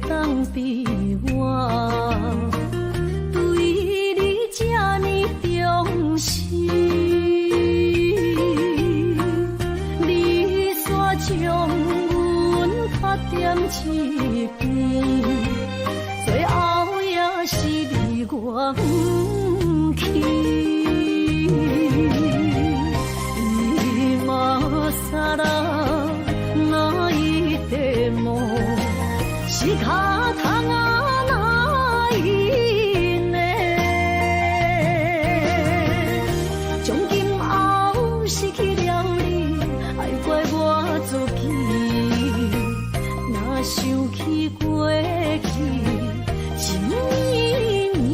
当比我对你这呢重视，你煞将阮拍点一边，最后也是你我不去。今さら泣いても仕方がないね。从今后失去了你，爱怪我自己。若想起过去情绵绵，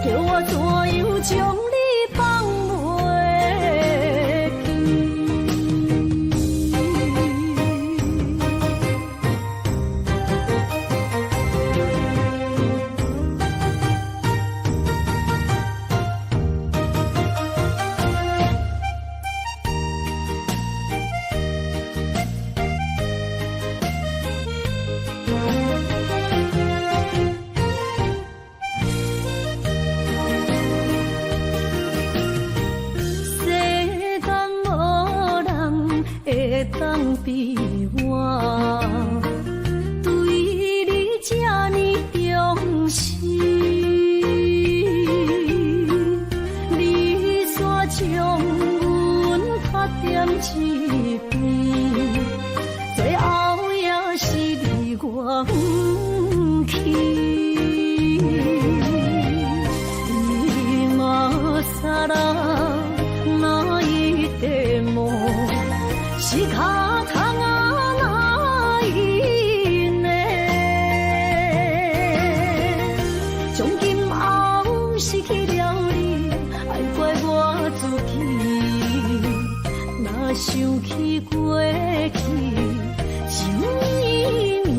叫我怎样将你放袂记？当比我对你这呢重视，你煞将阮拍点一边，最后也是你我不去。今さら泣いても仕方がないね。从今后失去了你，爱怪我自己。若想起过去情绵绵，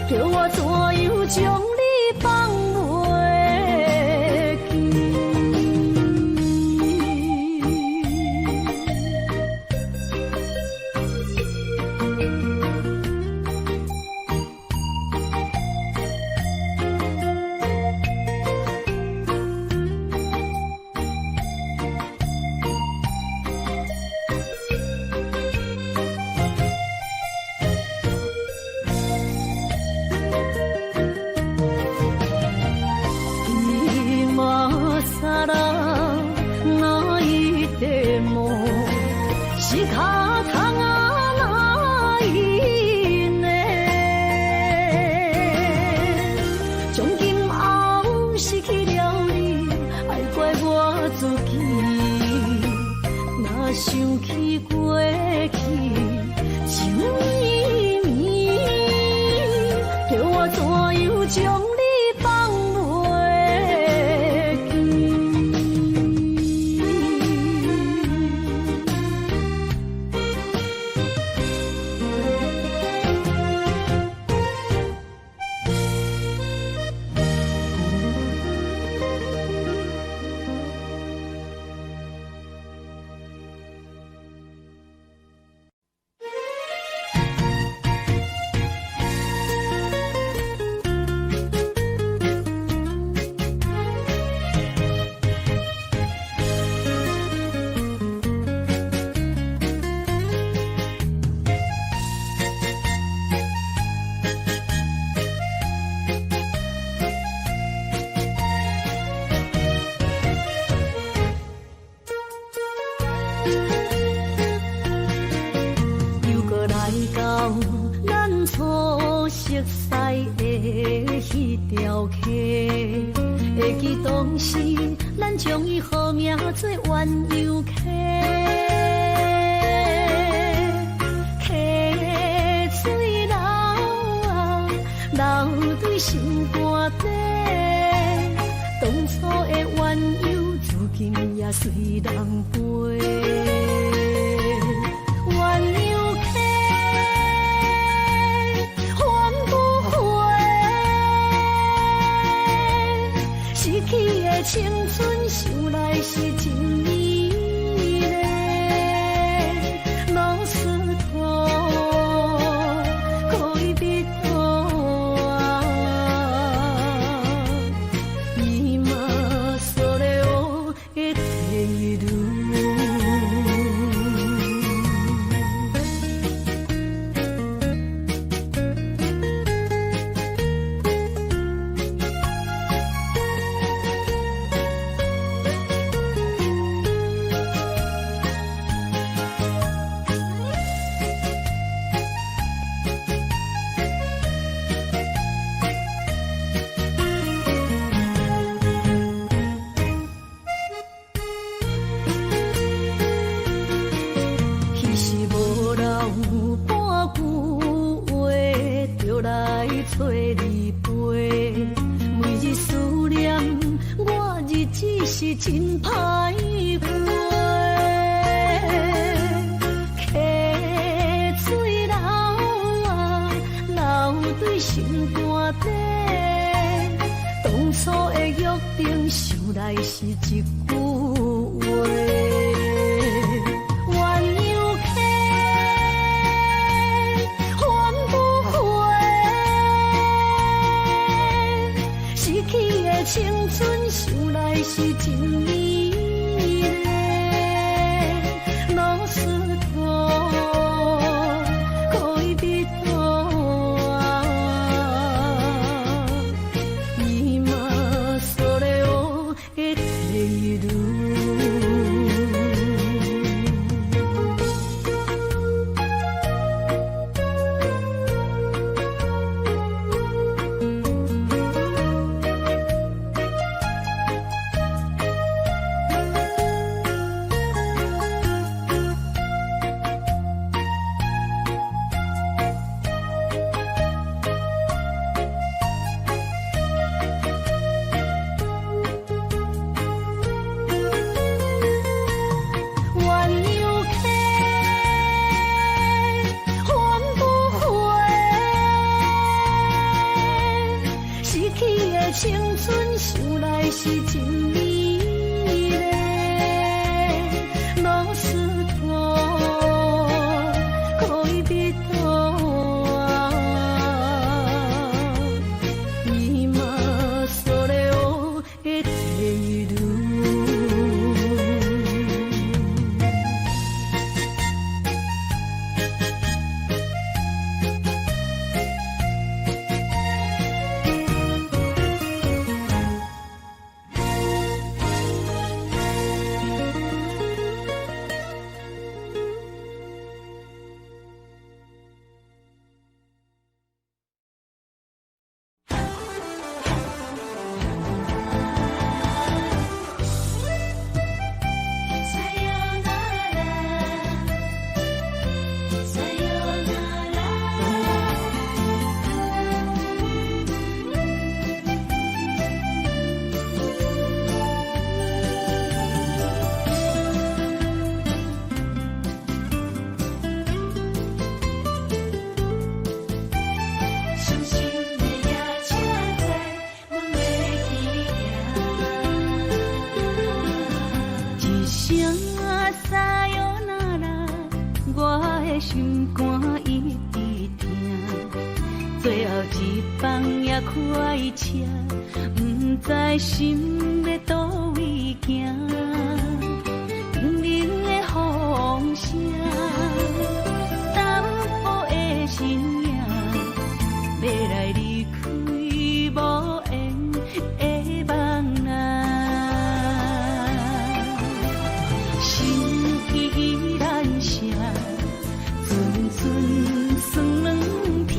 叫我怎样将你放袂记？さら泣いても仕方がないね。从今后失去了你，爱怪我自己。若想起过去情绵绵，叫我怎样将你放袂记？会记当时，咱将伊号名做鸳鸯溪，溪水流啊，流对心肝底。当初的鸳鸯，如今也随人飞。鸳鸯溪，翻不回。失去的青春，想来是真美丽。老师徒，可是真歹过，溪水流啊，流对心肝底。当初的约定，想来是一句话。青春想来是真美丽，老师徒可以比多啊，伊嘛所了的退路。青春想来是真美丽，老师徒可以比多啊，伊嘛所了的退路。心肝一直疼，最后一放也开车，不知心要倒位行，冷冷的风声，淡薄的身影，要来离开无缘的梦啊，心依然声。阵酸软疼，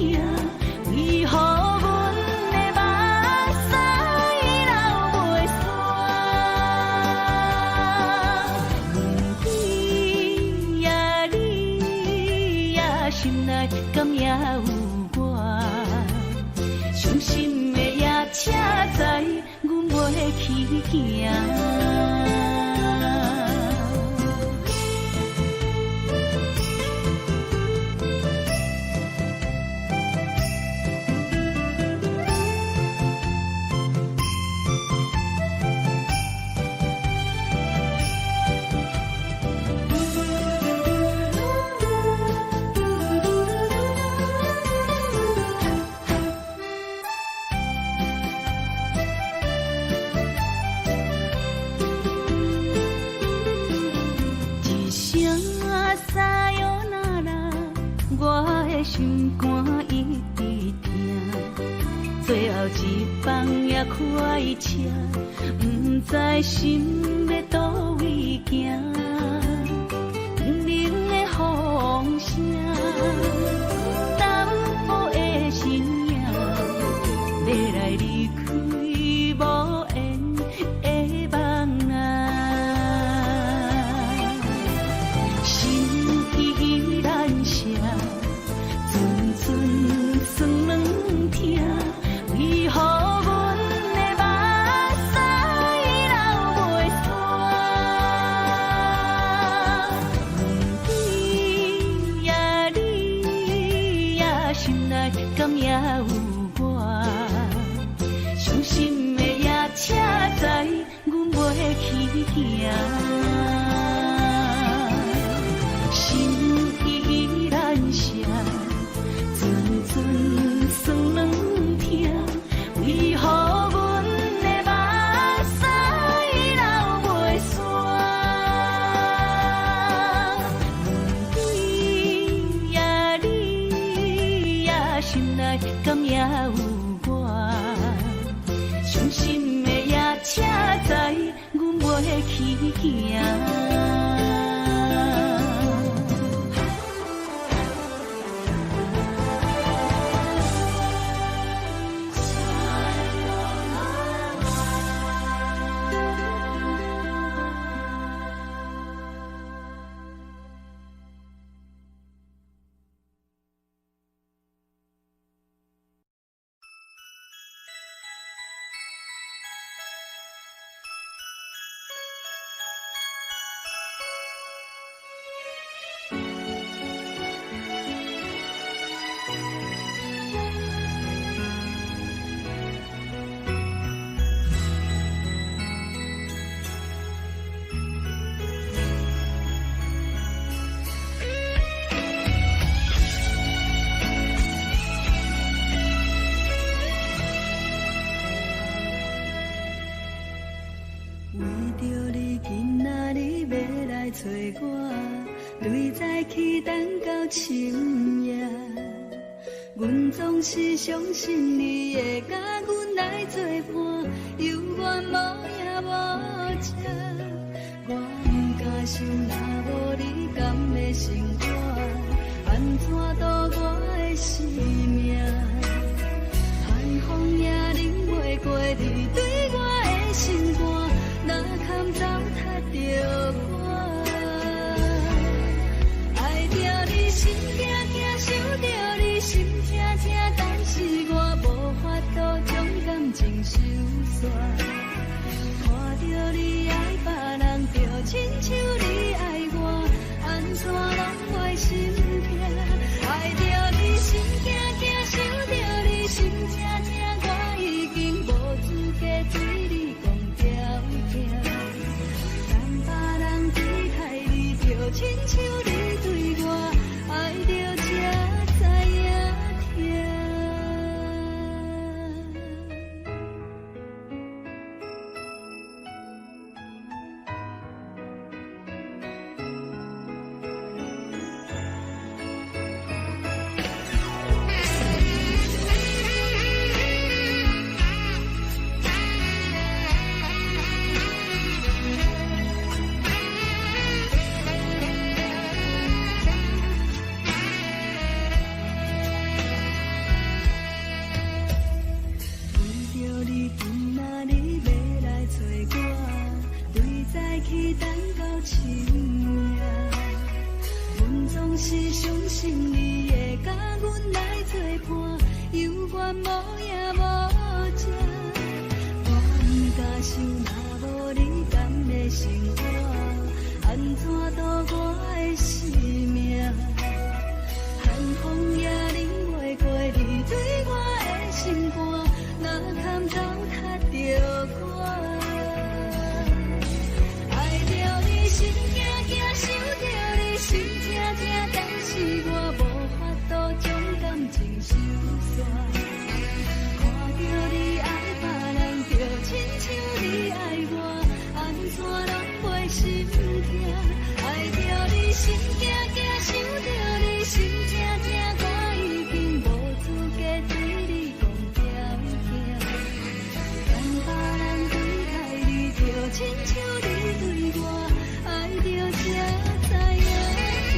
为何阮的目屎流袂煞？问你呀，你呀，心内敢也有我？伤心的夜车载，阮袂去行。心肝一直疼，最后一放也开车，不知心要倒位行。冷冷的风声，淡薄的身影，要来离开无缘的梦啊，心依然声。酸软疼，为何阮的目屎流袂才知阮袂去行。找我，对早起等到深夜，阮总是相信你会甲阮来作伴，犹原无影无迹。我不敢想，若无你甘会生活，安怎度我的生命？寒风也忍袂过你对我的心肝，若堪糟蹋着我。心痛痛，想着你心痛痛，但是我无法度将感情收煞。看着你爱别人，就亲像你爱我，安怎拢会心痛？爱着你心痛痛，想着你心痛痛，我已经无资格对你讲条件。但别人对待你，就亲像你对我。爱着才知影疼。去等到深夜，阮总是相信你会甲阮来作伴，犹原无影无迹。我不敢想，若无你甘会生活，安怎度我的生命？寒风也忍袂过你对我的心肝，若堪糟蹋着我。心痛痛，想着你心痛痛，但是我无法度将感情收煞。看着你爱别人，就亲像你爱我，安怎拢袂心痛？爱着你心痛痛，想着你心痛痛，我已经无资格对你讲条件。但别人对待你，就亲像你对我。爱着才知影疼，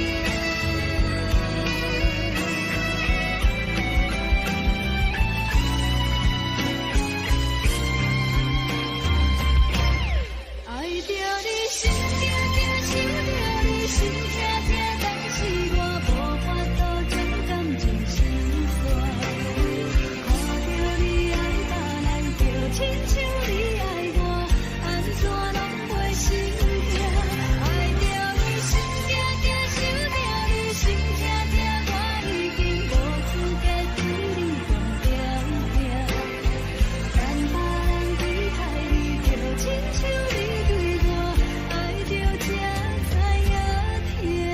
爱着你心痛痛，想着你心痛痛，但是我无法度将感情收煞。看着你爱别人，就亲像你爱我，安怎拢会心痛？心痛痛，我已经无资格对你讲条件。但别人对待你，就亲像你对我，爱着才知影疼。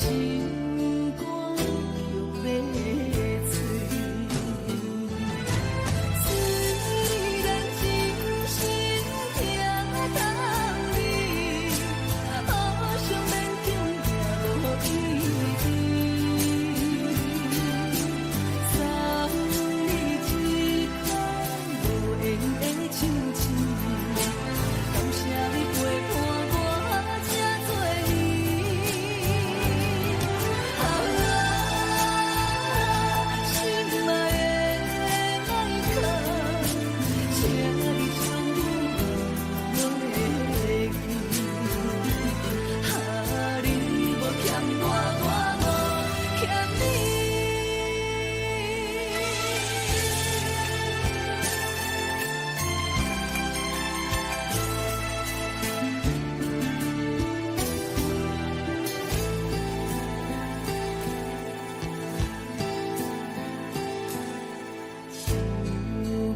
心肝欲要碎。虽然真心疼当你，好想勉强行落意志。送你一款无言的唱词，感谢你陪伴我这多年。心爱的爱客，请你将我留记。你无欠我无欠你。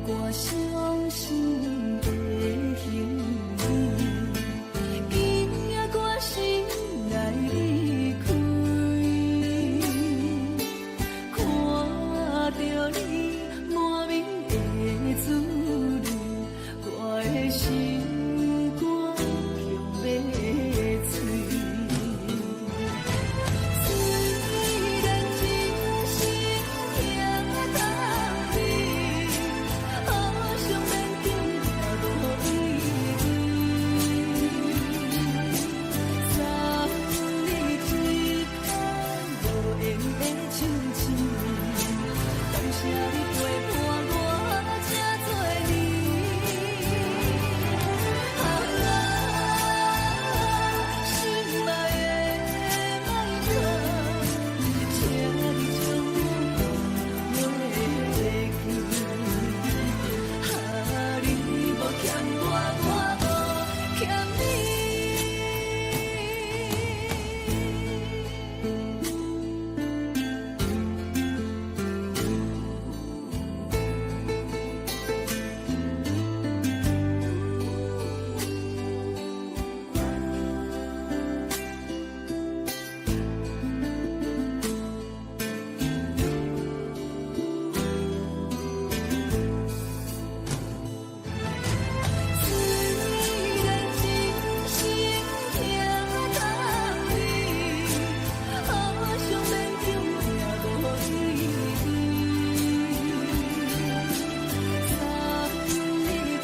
我伤心的行李，今夜我心来离开，看着你满面的滋味，我的心肝却要碎。虽然真心疼当你，好想勉强行落意志。送你一款无言的唱词，感谢你陪伴我这多年。心爱的爱客，请你将我留记。你无欠我无欠你。虽然真心疼当你，好想勉强行落意志。送你一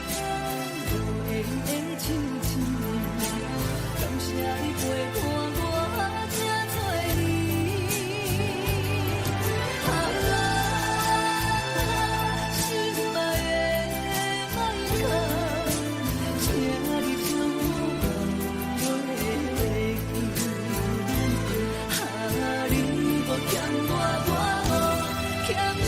款无言的唱词，感谢你陪伴我这多年。心爱的爱客，请你将我留记。你无欠我无欠你。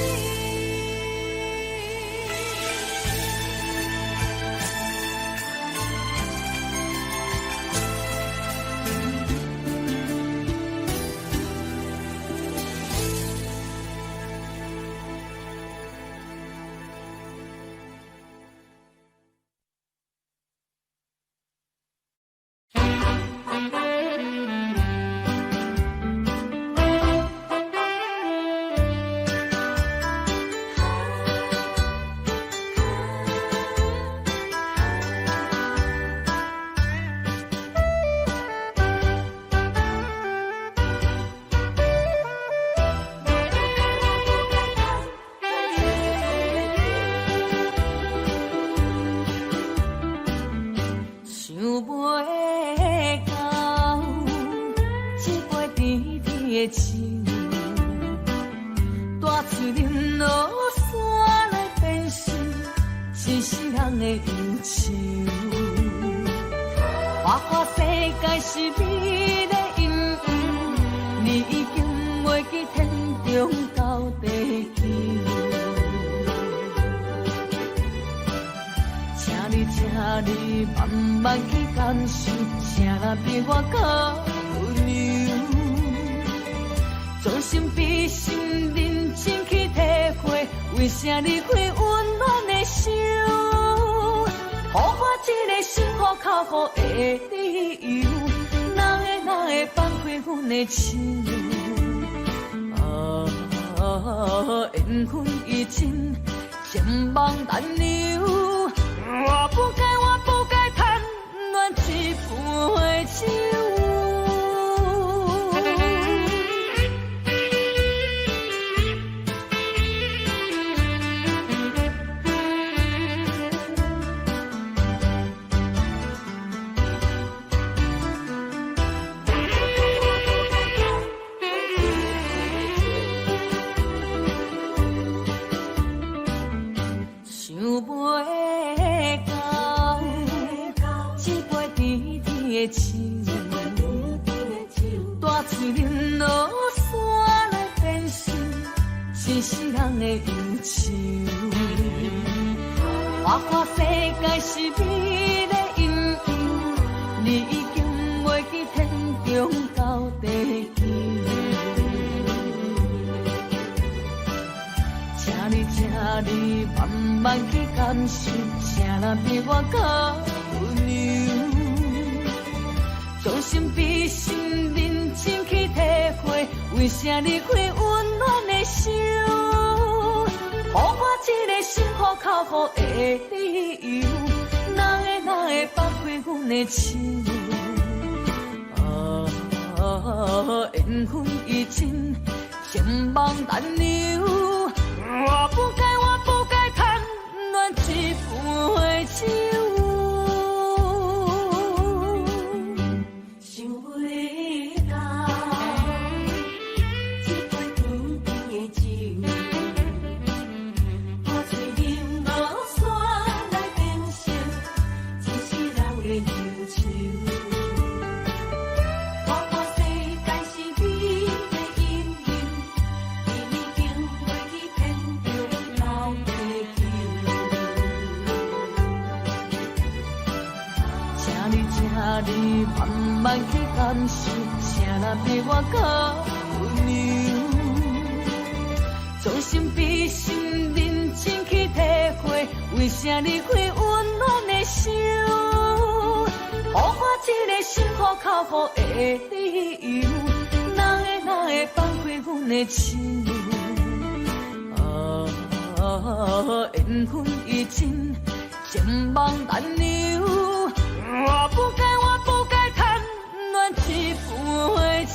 想袂到这杯甜甜的情，带出任落山来变成一世人的忧愁。花花世界是你的阴影，你已经袂记天中到地球。请你慢慢去感受，请别我靠留，将心比心，认真去体会，为啥离开温暖的手？给我一个心苦口苦的理由，哪会放开阮阮的情。缘分已尽，千望难留。我不该贪恋一杯酒。大嘴饮落山来变成真世人的忧愁。我看世界是你的阴影，你已经袂记天中到地球。请你慢慢去感受，谁人比我较温柔？将心比心，认真去体会，为啥离开温暖的手？给我一个心苦口苦的理由，哪会放开阮的手？缘分已尽，千望难留。我不该贪恋一杯酒。你慢慢去感受，谁人比我较温柔？将心比心，认真去体会，为啥离开温暖的手？给我一个心苦口苦的理由，哪会放开阮的手？缘分已尽，千望难留。我不该贪恋一杯酒。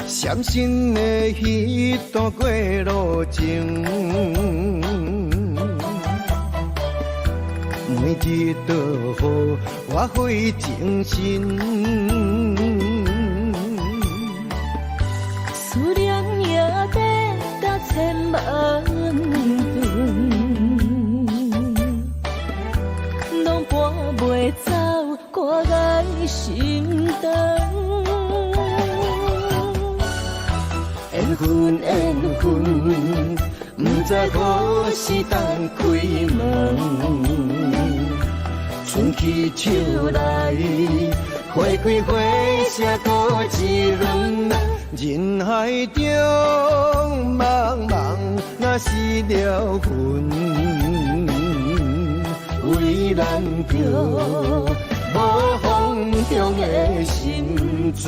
伤心的迄段过路情，每日都予我费精神。思念也得到千万吨，拢搬袂走我爱心肠。缘分，不知何时当开门。春去秋来，花开花谢多一轮。人海中茫茫，若是了魂，为咱着无方向的心存。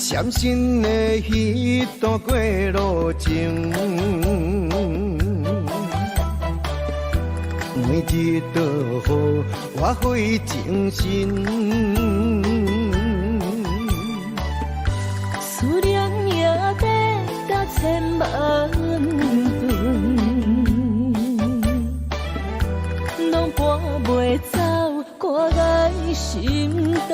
伤心的彼段过路情，每日都予我费精神。思念也得达千万吨，拢搬袂走我爱心肠。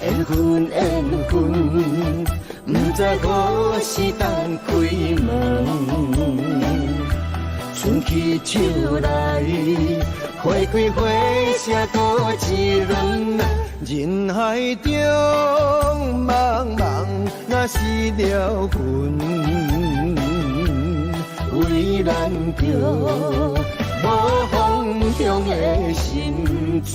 缘分缘分，不知何时当开门。春去秋来，花开花谢多一轮。人海中茫茫，若是了魂，为咱着无方向的心存。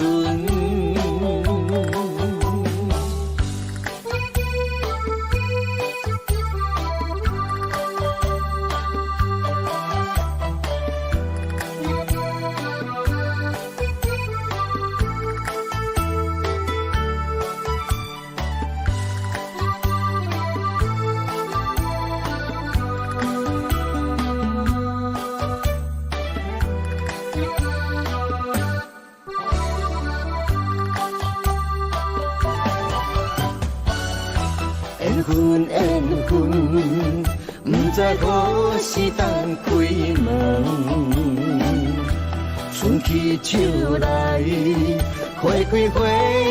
缘分缘分，不知何时当开门。春去秋来，花开花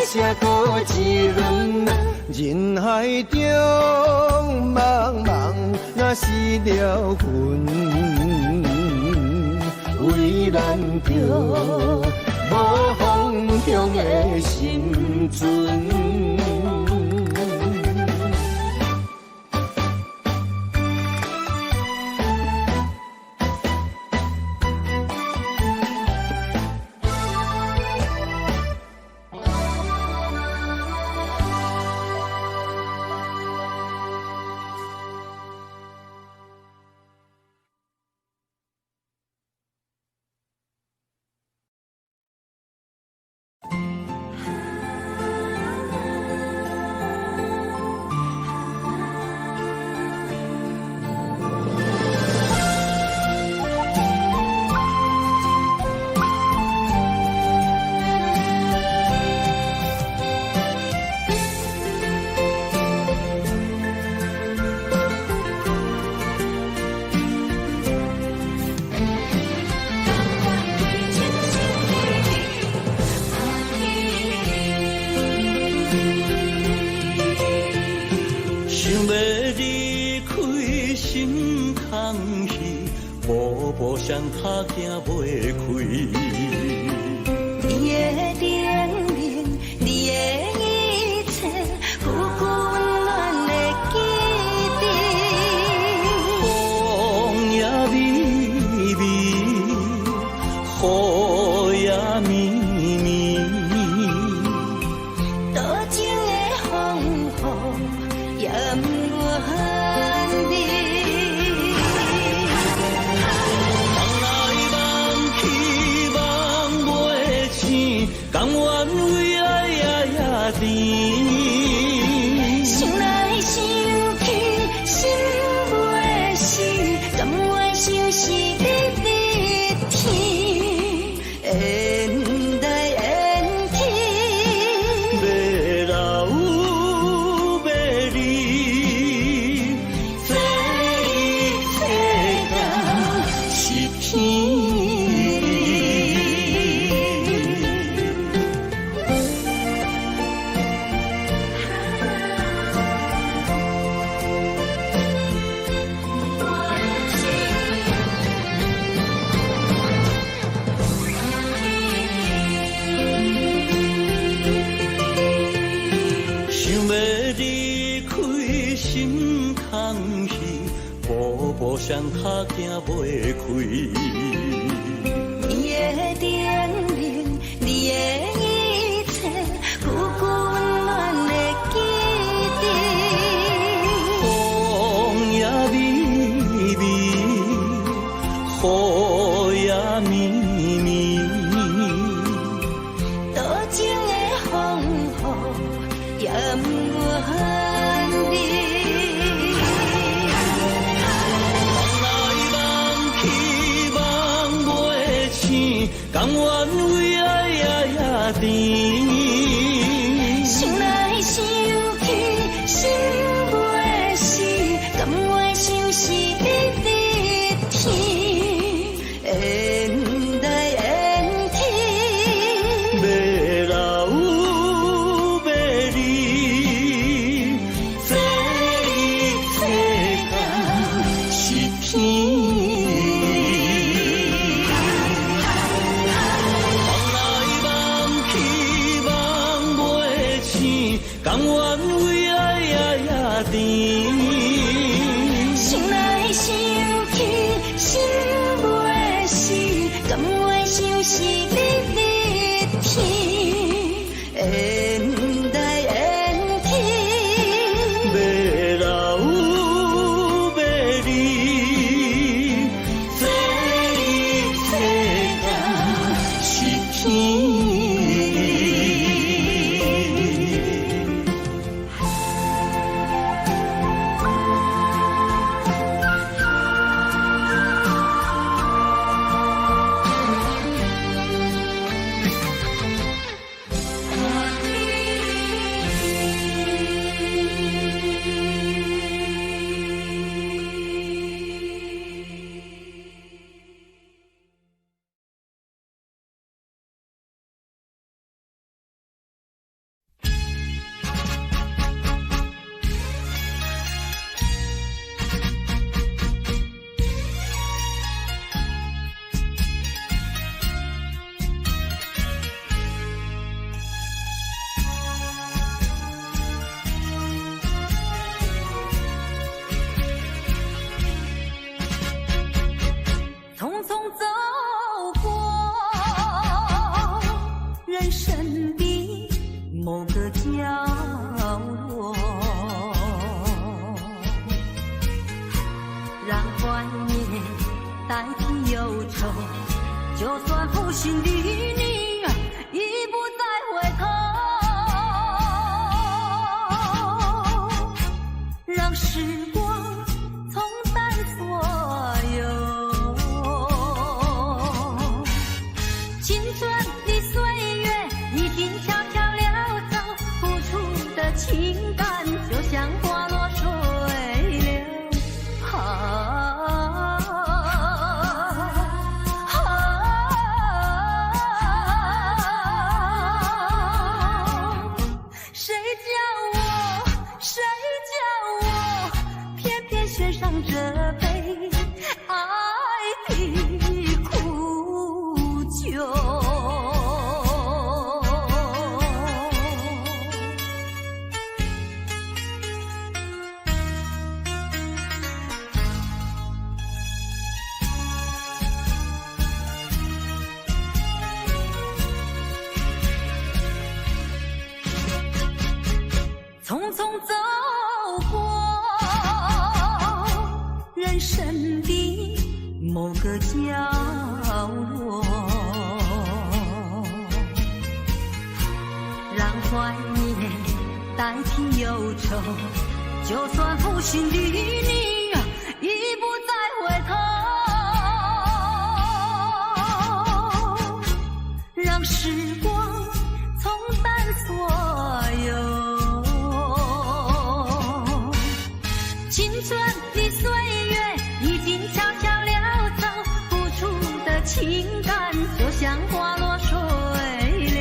谢多一轮。人海中茫茫，若是了魂，为咱着无方向的心存。步上塔行袂开。你的脸面，你的一切，付骨温暖的记忆。风也微微，雨也绵绵，多情的风雨也不愿离。甘愿为爱夜甜，想来想去心袂死，甘愿相思日日天，缘来缘去，要老要离，这一切都是天。步上塔行袂开，你的脸面，你的一切，付骨温暖的记忆。风也微微，雨也绵绵，多情的风雨愿你。甘愿为爱呀甜，想来想去心袂死，甘愿想是你的天，缘来缘去，要老要离，这一世间是天。甘愿为爱呀甜，想来想去心袂死，甘愿想是你的天，缘来缘去，要老要离，这一世间是天。某个角落，让怀念代替忧愁。就算负心的你已不再回头，让时光冲淡所有。青春的岁月已经悄悄溜走，付出的情感就像花落水流。谁叫我偏偏选上这杯爱的苦酒。匆匆走过人生的某个角落，让怀念代替忧愁。就算负心的你已不再回头，让时光冲淡所有。青春的岁月已经悄悄溜走，付出的情感就像花落水流。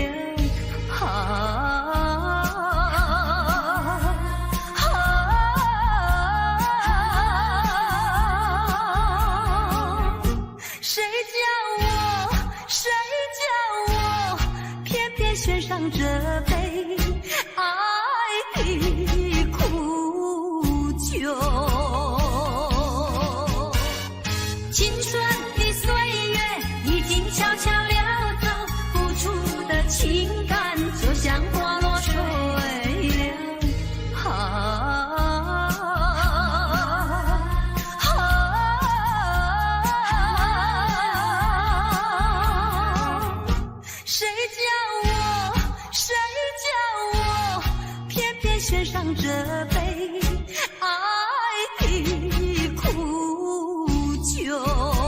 谁叫我偏偏选上这杯爱的苦酒。青春的岁月已经悄悄溜走，付出的情感就像花落水流。谁叫我偏偏献上这杯爱的苦酒。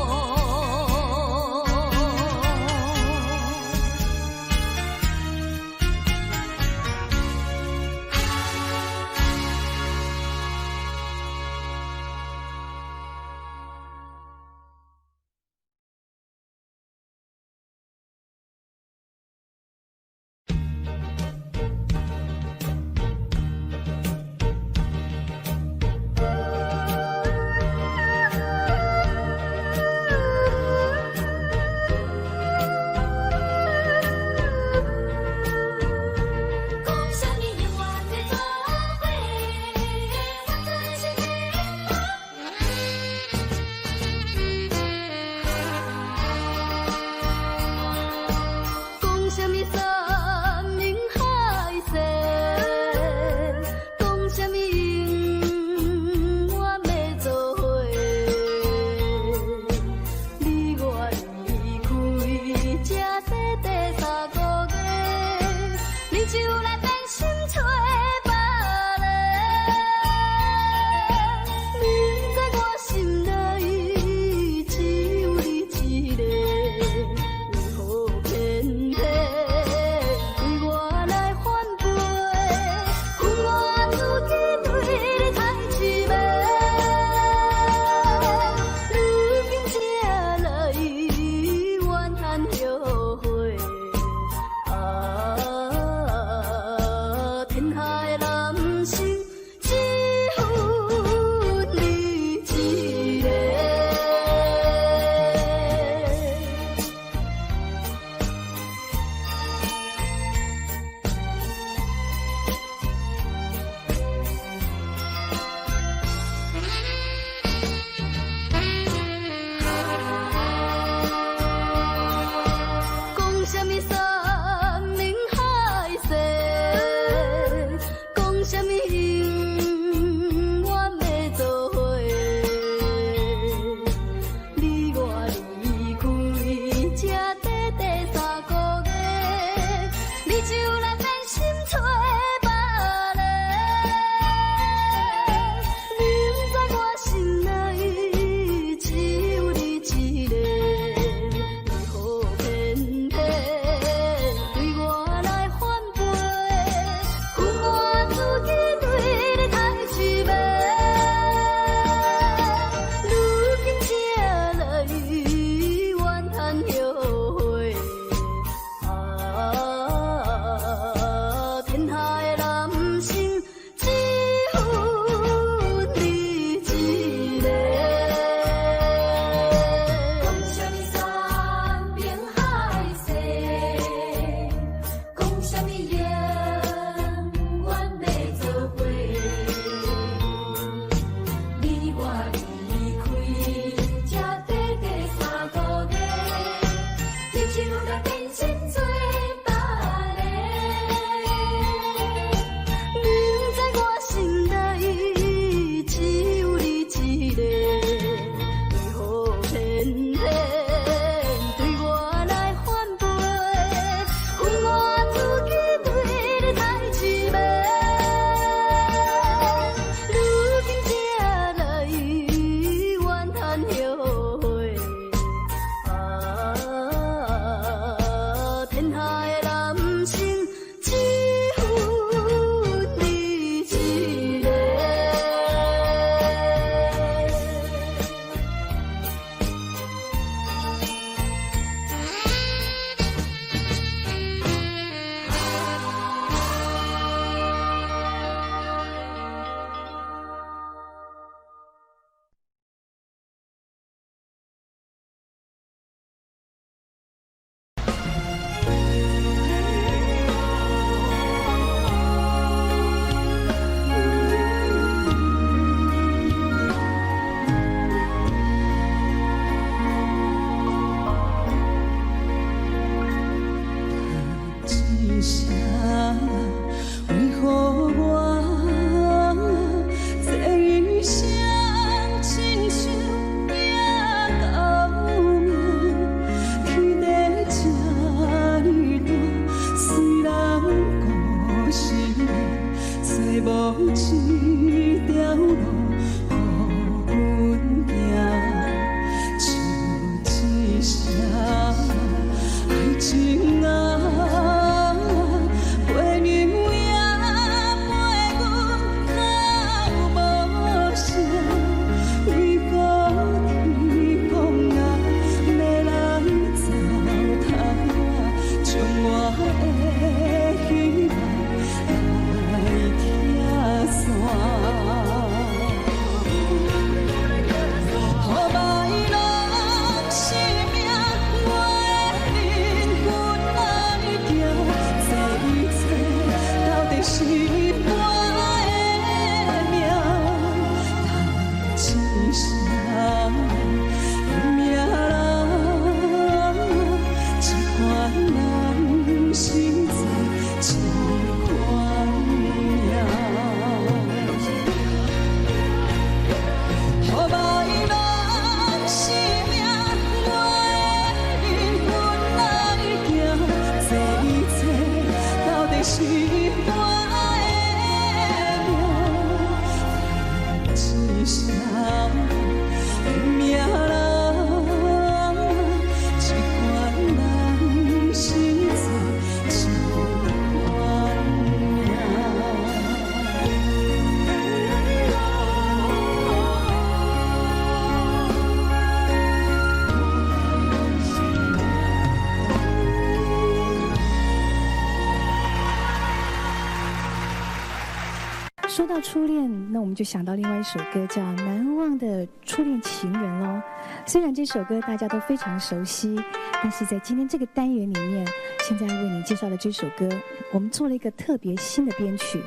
说到初恋，那我们就想到另外一首歌，叫《难忘的初恋情人》咯。虽然这首歌大家都非常熟悉，但是在今天这个单元里面，现在为你介绍的这首歌，我们做了一个特别新的编曲。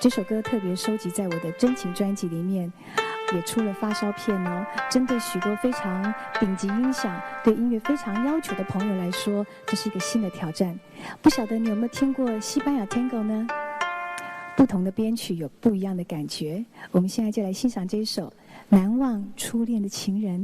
这首歌特别收集在我的真情专辑里面，也出了发烧片哦。针对许多非常顶级音响、对音乐非常要求的朋友来说，这是一个新的挑战。不晓得你有没有听过西班牙 Tango 呢？不同的编曲有不一样的感觉。我们现在就来欣赏这一首《难忘初恋的情人》。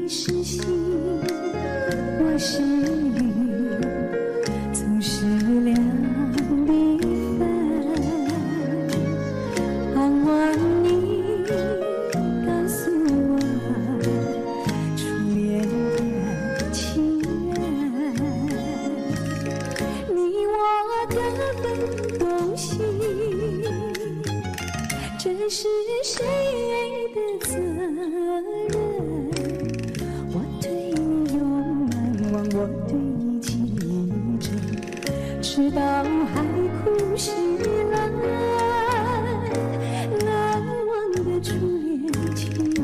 是心，我是雨，总是两离分。盼望你告诉我，初恋的情人，你我各分东西，这是谁的责任？我对你记着，直到海枯石烂，难忘的初恋情人。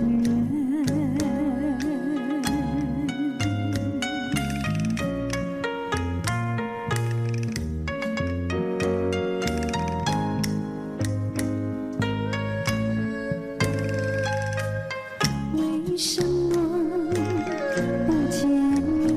为什么不见你？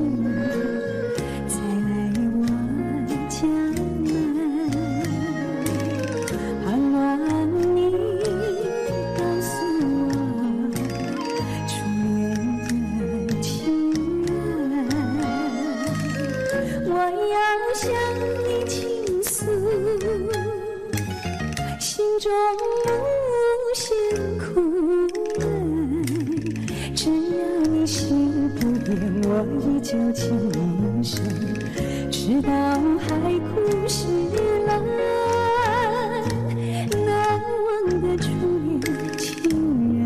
向你倾诉，心中无限苦闷。只要你心不变，我依旧情深，直到海枯石烂，难忘的初恋情人。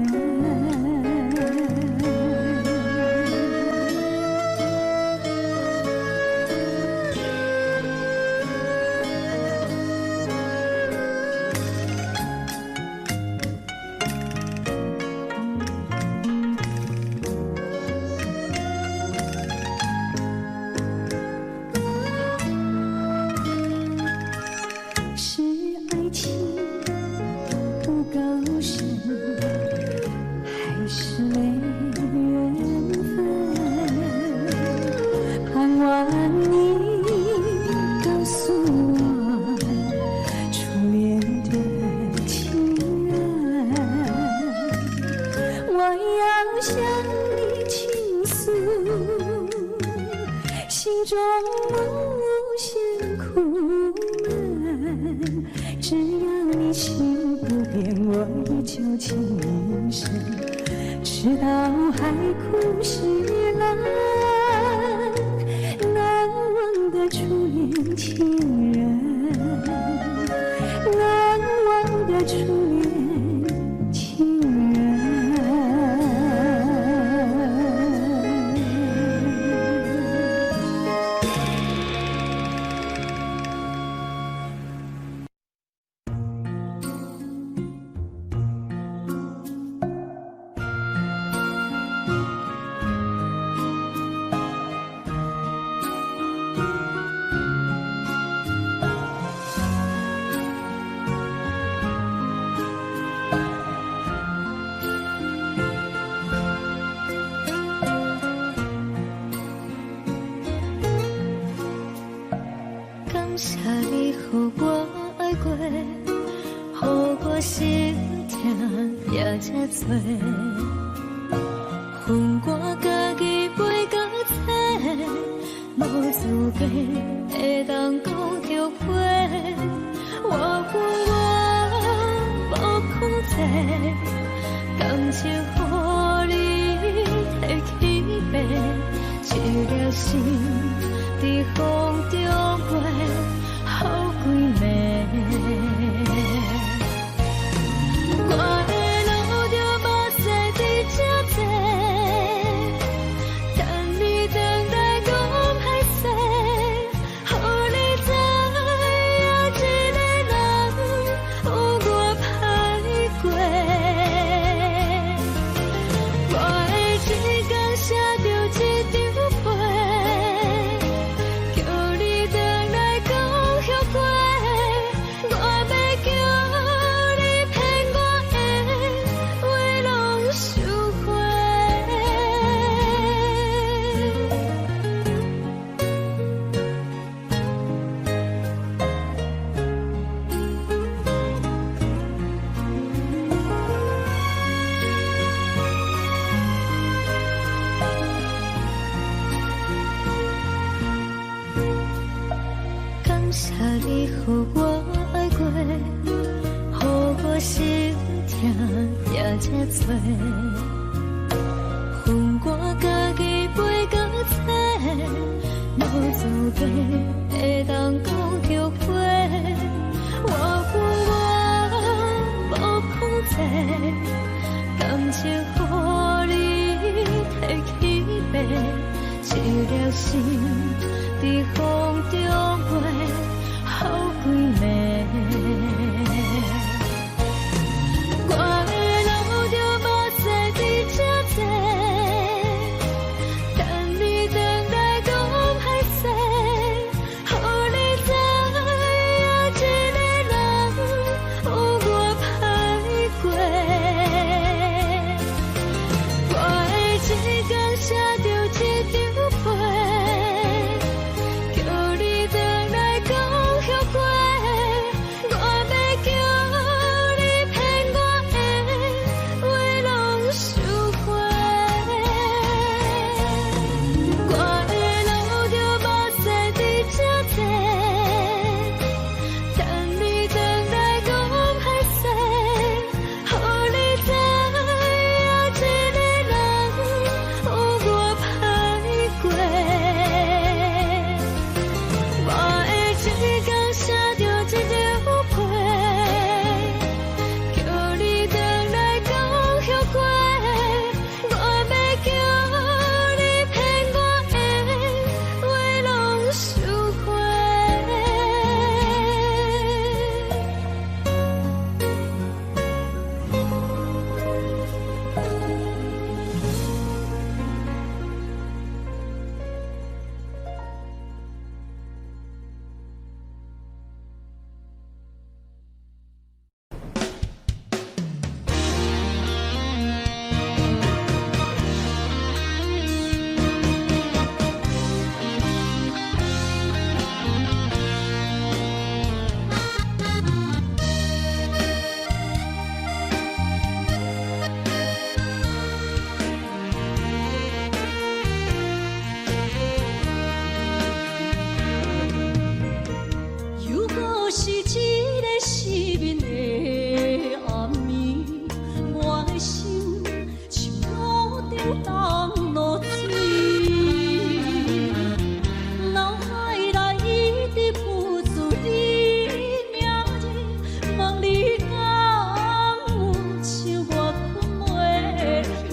是爱情不够深，还是没缘分？盼望你告诉我，初恋的情人。我要向你倾诉，心中无限苦闷。只要你心不变，我依旧情深，直到海枯石烂，难忘的初恋情人，难忘的初恋情人。感谢你予我爱过，予我心痛也这多，恨我家己袂到切，无资格会当讲后悔。我恨我无予我心痛也这多，分我家己飞到这，无自白会当讲后悔。我无放弃，感情予你提起白，一粒心在风中飞，好几暝。我的路就无再伫这坐，等你回来讲歹势，予你知影一个人有我歹过。我的一天写着一张被，叫你回来讲后悔。我要叫你骗我的话拢收回。我的路就无再伫这坐，等你回来讲歹势，予你知影一个人有我歹过。我的一天写着一张被，叫你回来讲后悔。我要叫你骗我的话拢收回。如果是一个失眠的暗暝，我的心像路中东落水，脑海内一直浮出你名字，望你敢有像我困袂去，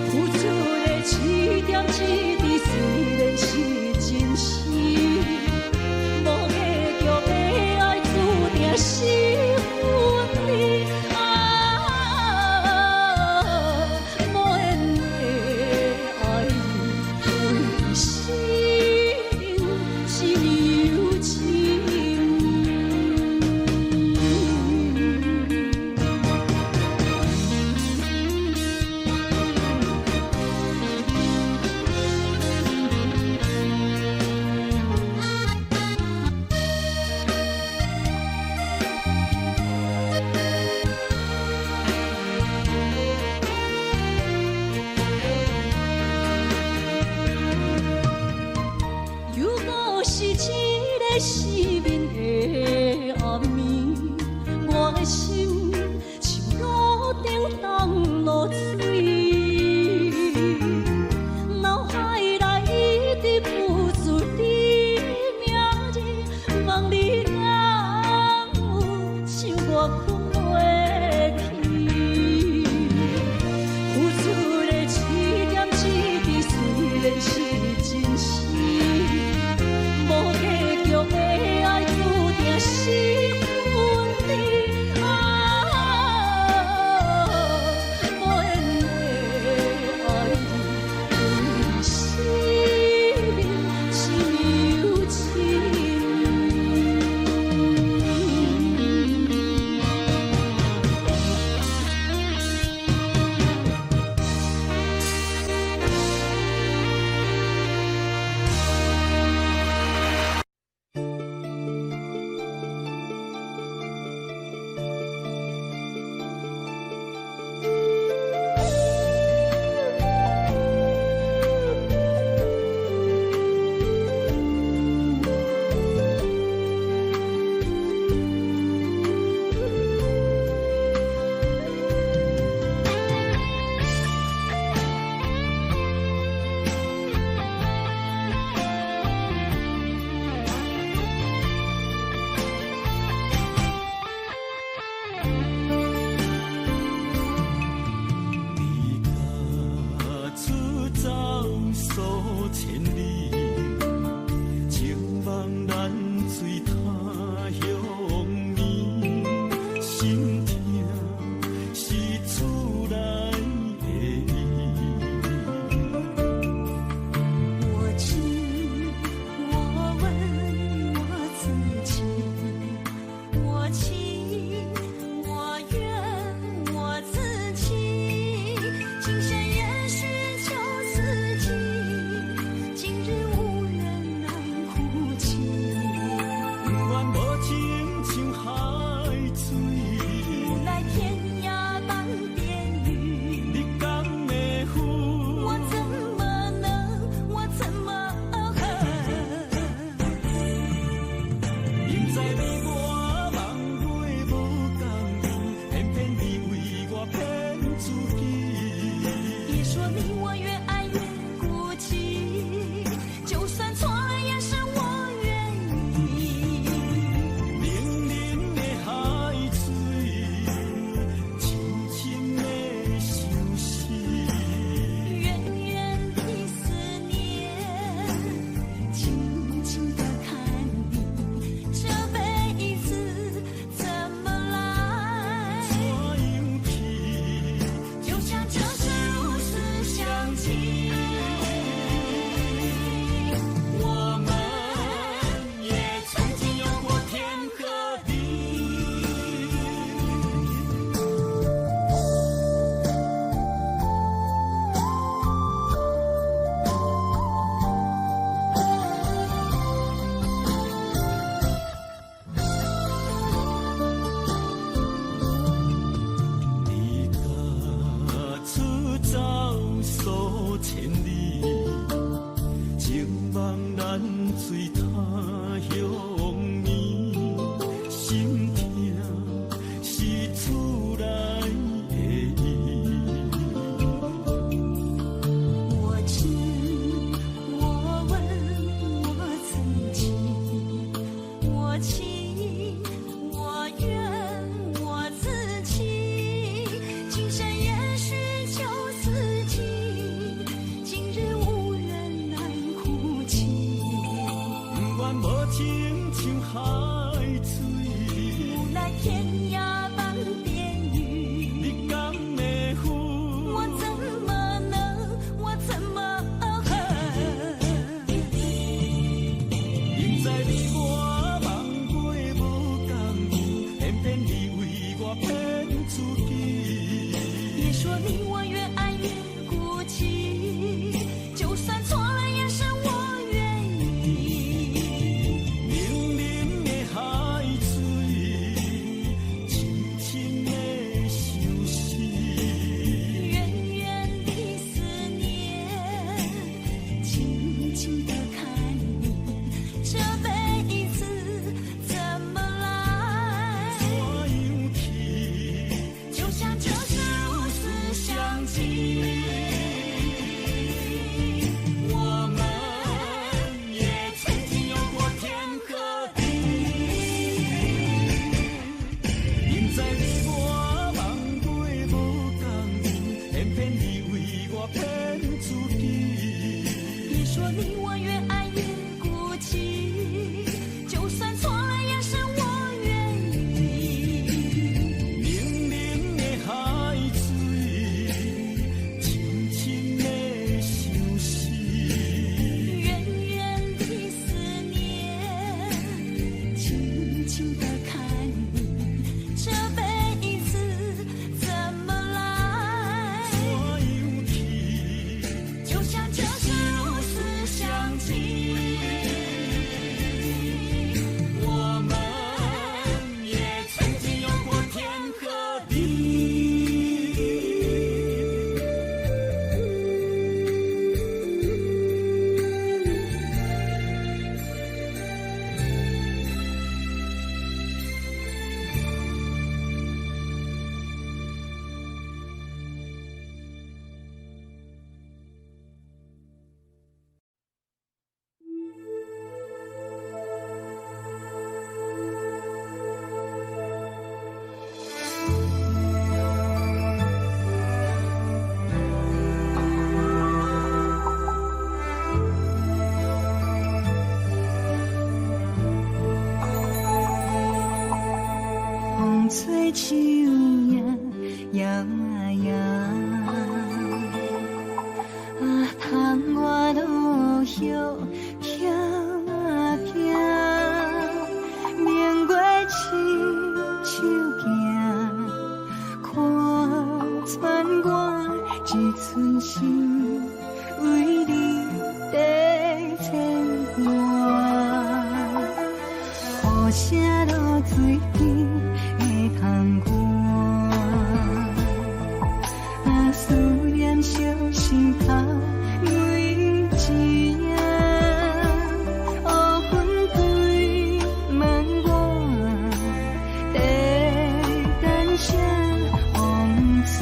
付出的一点一滴虽然是真实。无结局的爱，注定是分离。无缘的爱，为心是有情。如果是一个失眠的暗暝，我的心像路中东落水，脑海内一直浮出你名字，望你敢有像我困袂去，付出的一点一滴虽然是真实。无结局的爱，注定是分离。无缘的爱，为生命是有情。情，我愿我自己，今生也许就此尽，今日无人来哭泣。不愿无情像海水，无奈天涯半边雨，你敢会负？我怎么能，我怎么恨？明知你我梦过无共阵，偏偏你为我骗自己。别说你我越爱越孤寂，就算错了也是我愿意。冷冷的海水，深深的相思。远远的思念，静静的看你，这辈子怎么来？怎样去？就像这是如此相近。我们也曾经有过天和地，明知你我梦过无共阵，偏偏你为我骗自己。别说你我越爱越孤寂，就算错了也是我愿意。冷冷的海水，深深的相思。远远的思念，静静的看你，这辈子怎么来？怎样去？就像这是如此相近。我们也曾经有过天和地。风吹树叶摇啊摇，啊，窗外落叶飘啊飘，明月亲手行，看穿我一寸心，为你地牵挂，雨声落水边。窗外，啊，思念烧心头每一夜，乌云对问我，地等声风吹，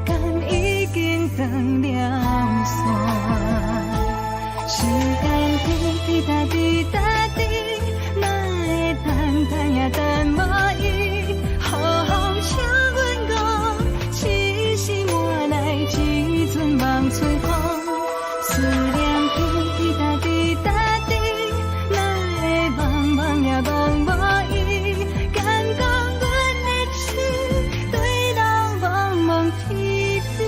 敢已经断了线，时间滴答滴答滴，哪会等也等无伊，好好请阮讲，痴心换来一阵梦吹风，思念滴答滴答滴，哪会茫茫也望无伊，敢讲阮的痴对人茫茫天边。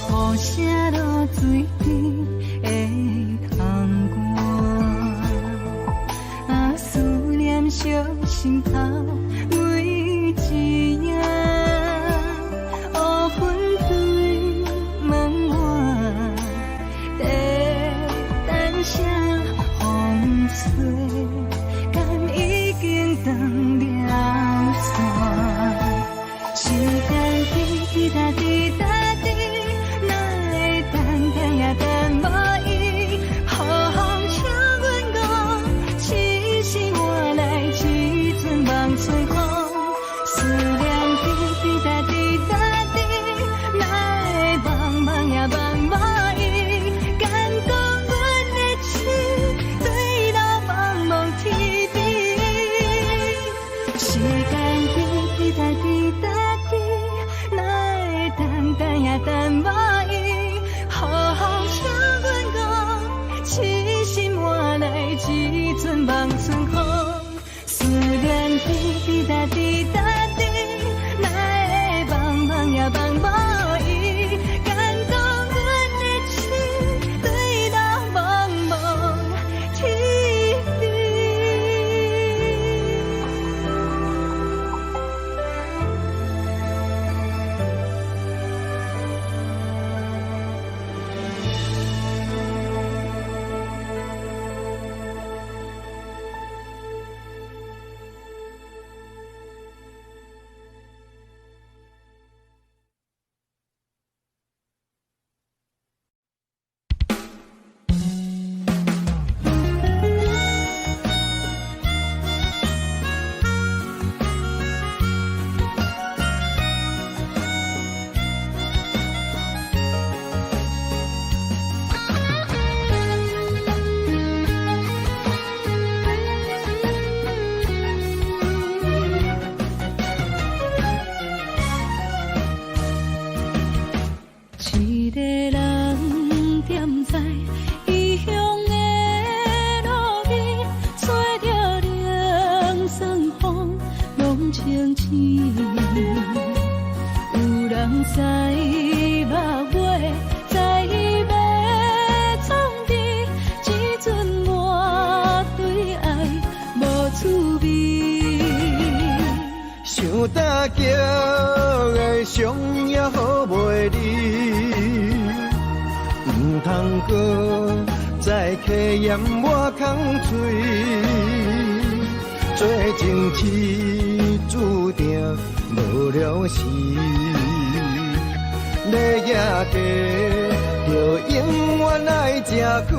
雨声落水边的窗外，啊，思念烧心头每一夜，乌云对问我，地等声风吹，敢已经春风，思念滴滴答滴答滴，哪会茫茫呀茫茫伊，感动阮的心，对到茫茫天边。时间滴滴答滴答滴，哪会等等呀等无伊，好好听阮讲，痴心换来一阵望春风。思念滴滴答滴答滴，哪会茫茫呀茫茫伊，感动阮的心，对到茫茫天边。一个人踮在异乡的路边，吹着凉爽风，拢清醒。有人知目尾，知要创治，一阵满对爱无滋味。想搭桥的伤也好袂离，唔通搁再客嫌我空嘴，做情痴注定无了时。要夜茶，就永远爱吃亏。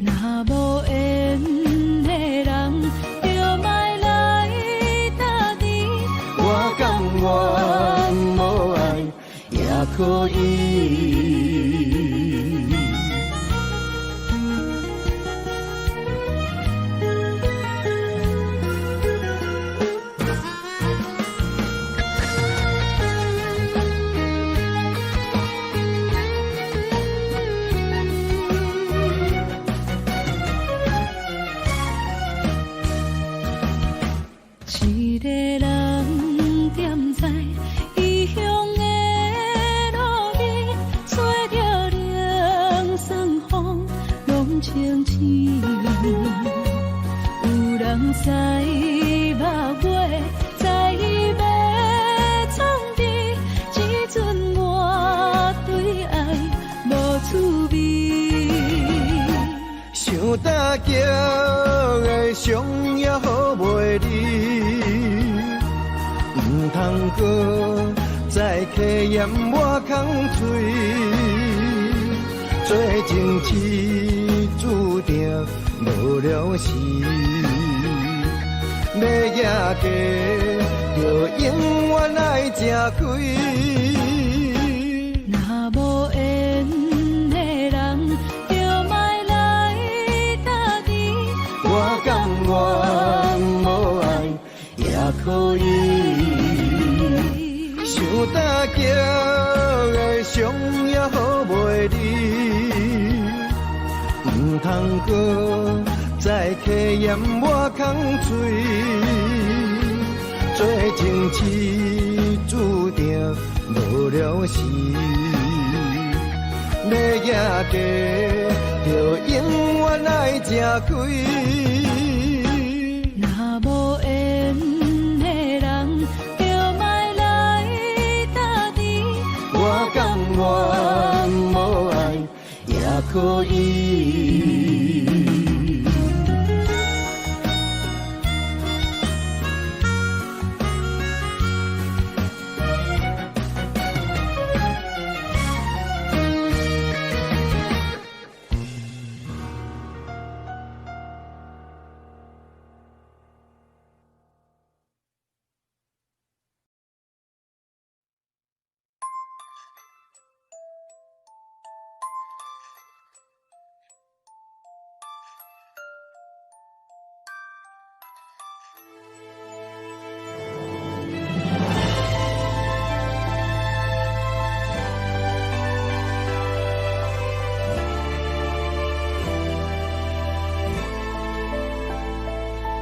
若无缘的人，就莫来搭理。我甘愿无爱也可以。一个人踮在异乡的路边，吹着凉爽风，拢清醒。有人知目尾，知要创治，一阵满对爱无滋味。想搭桥的伤也好袂离，唔通搁再客嫌我空嘴，做情痴注定无了时。要夜茶，就永远爱吃亏。若无缘的人，就莫来搭理。我甘愿无爱也可以。想搭桥的伤也好袂离，唔通搁再客嫌我空嘴，做情痴注定无了时。要夜茶，就永远爱吃亏。若无缘的人，就莫来搭理。我甘愿无爱也可以。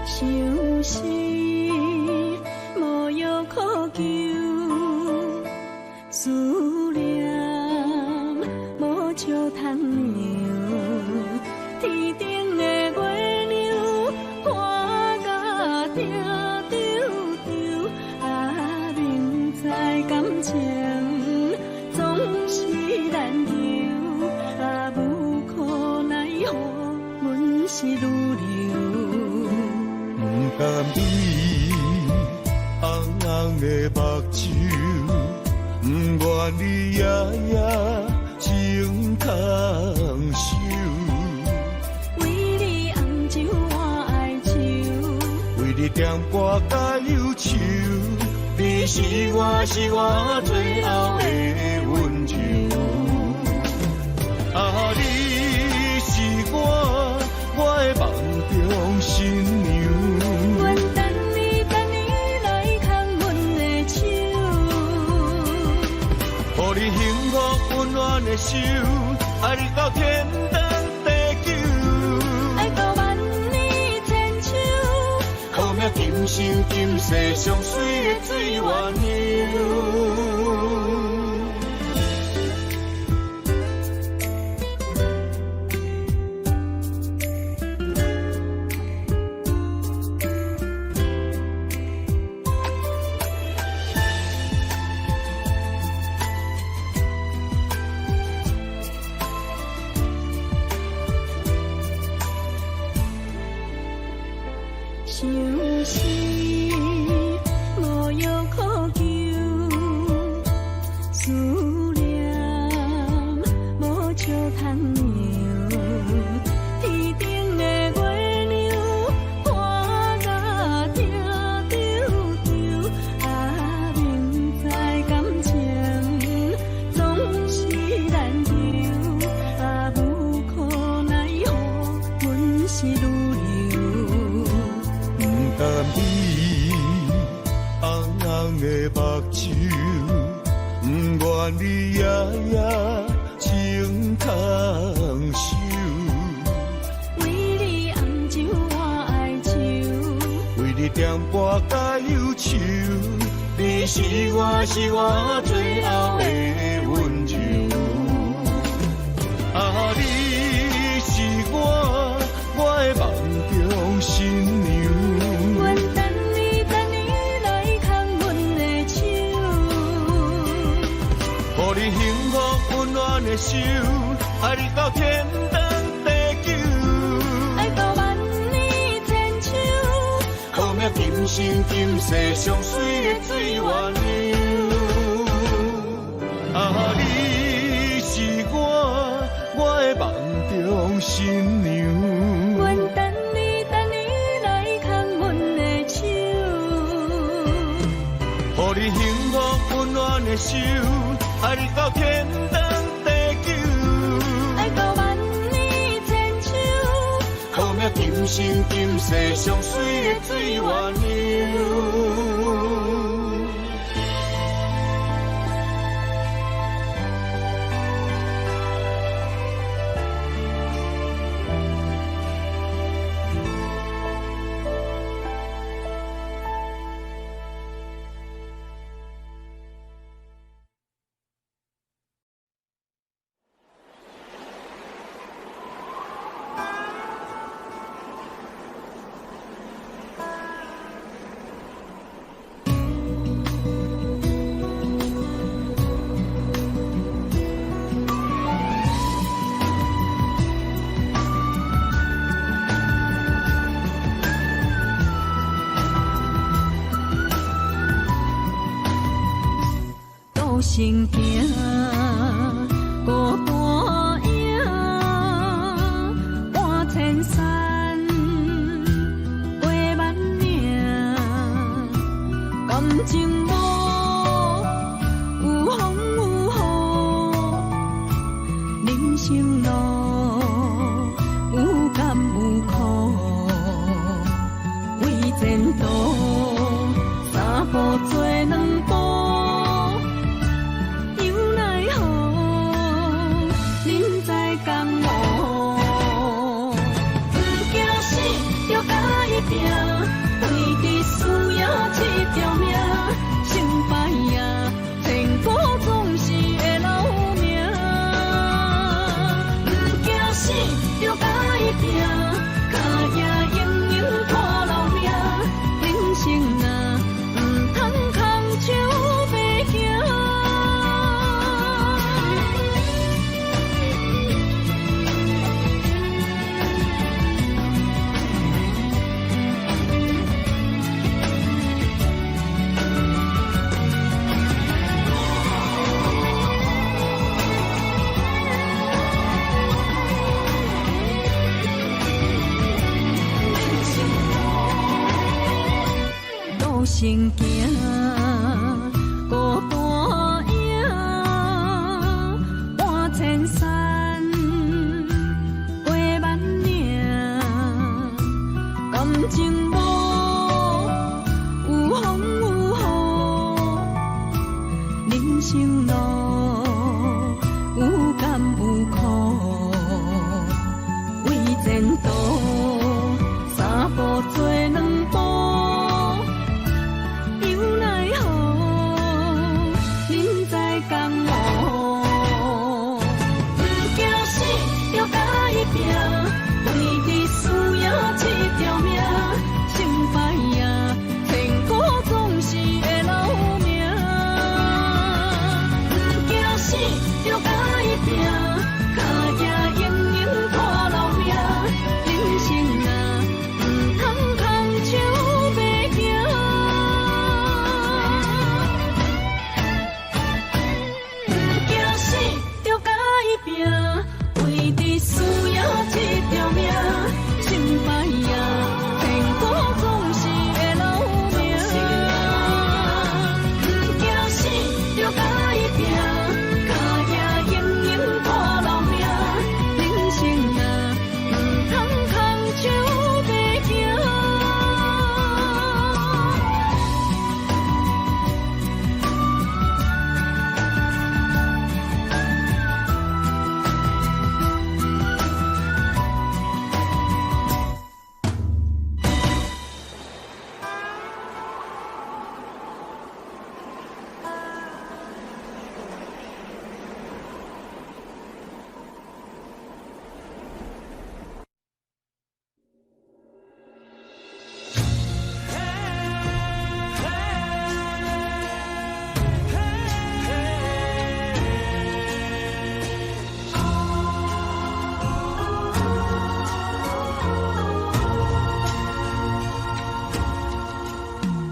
相思无药可救，思念无招通留。天顶的月亮看甲定丢丢，啊，明知感情总是难求，啊，无可奈何，阮是愈留。不甘你红红的目睭，不愿你夜夜情空守。为你红酒换哀愁，为你点歌甲忧愁，你是我最后的温柔。啊，你是我的梦中新娘。阮等你来牵阮的手，予你幸福温暖的手，爱你到天长地久，爱到万年千秋，好命今生今世上水的水源流。相思无药可救，思念无招通留。天顶的月亮看甲定丢丢，啊，明知感情总是难求，啊，无可奈何，阮是愈留。不甘你红红的目睭，不愿你夜夜情空守。为你红酒换哀愁，为你点歌甲忧愁，你是我最后的温柔。啊，你是我的梦中新娘。阮等你来牵阮的手，予你幸福温暖的手，爱你到天长地久，爱到万年千秋，好命今生今世上水的水源流。啊，你是我的梦中新娘。阮等你来牵阮的手，予你幸福温暖的手，爱你到天长地久，爱到万年千秋，好命今生今世上水的水源流。孤身行，孤单影，半千山，过万岭，感情无有风有雨，人生路有甘有苦，为这前途，三步做两步，又奈何？人在江湖，不惊死，就甲伊拼，为伫需要这条命，成败呀，天果总是会留名。不惊死，就甲伊拼，脚也硬硬拖留命，人生啊，唔通空手白行。路行行，孤单影，半千山，过万岭，感情无有风有雨，人生路有甘有苦，为前途，三步做两步。又奈何？人在江湖，不惊死，就甲伊拼，为伫需要这条命，成败呀，天果总是会留名。不惊死，就甲伊拼，脚也硬硬拖留命，人生啊，唔通空手白行。就甲伊拼，为伫需要这条命，成败呀，天果总是会留名。不惊死，就甲伊拼，脚也硬硬拖留命，人生啊，唔通空手白行。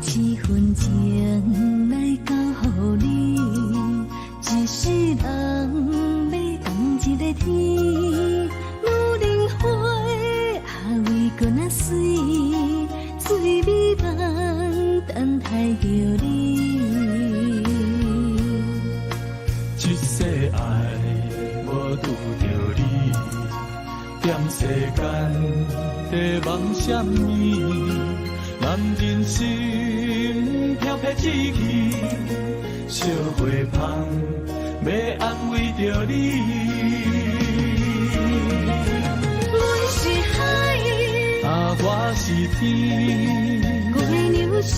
这份情来交予你，一世人要共一个天。女人花为搁那水，水美梦等待着你。一世爱无拄着你，踮世间在梦什么？男人心飘撇志气，小花香要安慰着你。阮是海，我是天，月流星，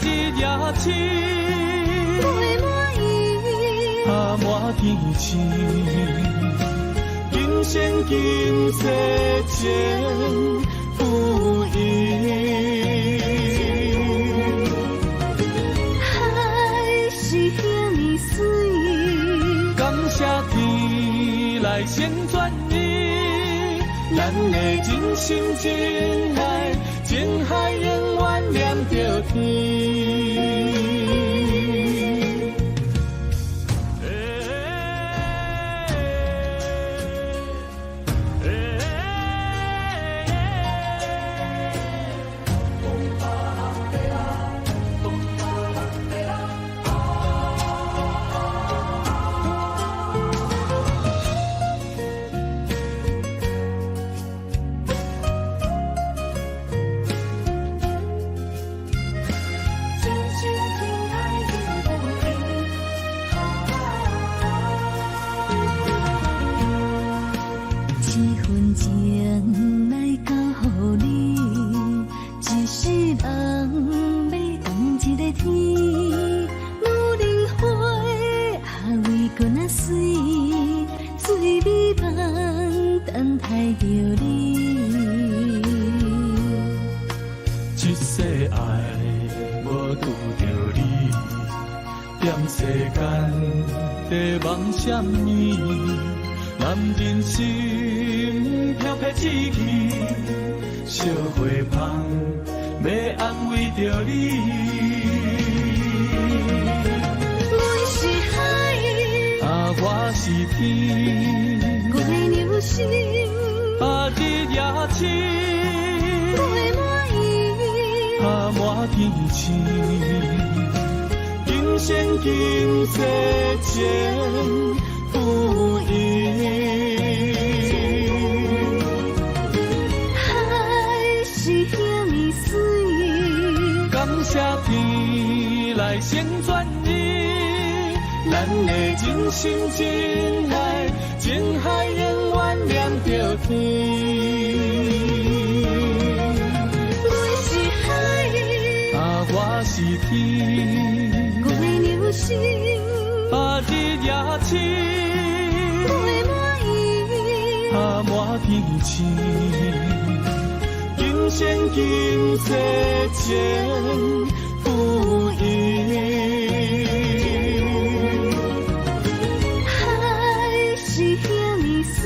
日夜星，月满意，满天星。今生今世情不移。海是遐尼水，感谢天来成全你，咱的真心真爱，情海永远连着天。一世人要同一个天，女人花为阮啊水，水美梦等待着你。一世爱无拄着你，踮世间在梦什么？男人心飘飘志气，小花香要安慰着你。阮是海，我是天，我的流星，日夜深，月满意，满天星，今生今世前不移。海是遐尼水，感谢天来成全你，咱的真心真爱，情海永远连着天。阮是海，我是天，我的流星，日夜深，月满意，满天星，今生今世前不移。海是遐尼水，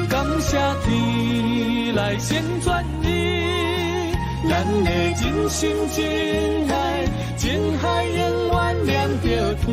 感谢天来成全你，咱的真心真爱，情海永远连着天。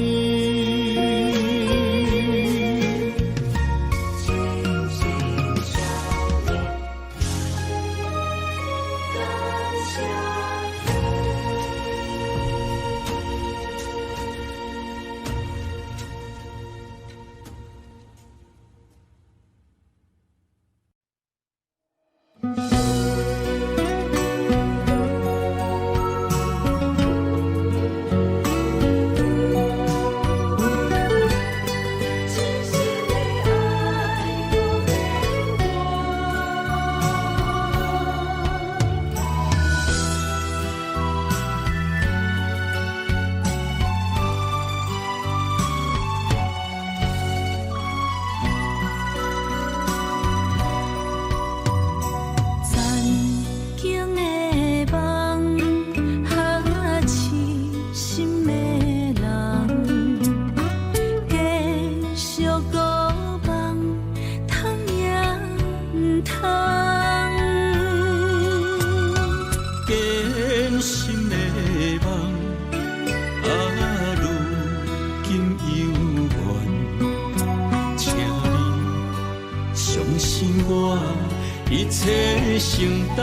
一切承担，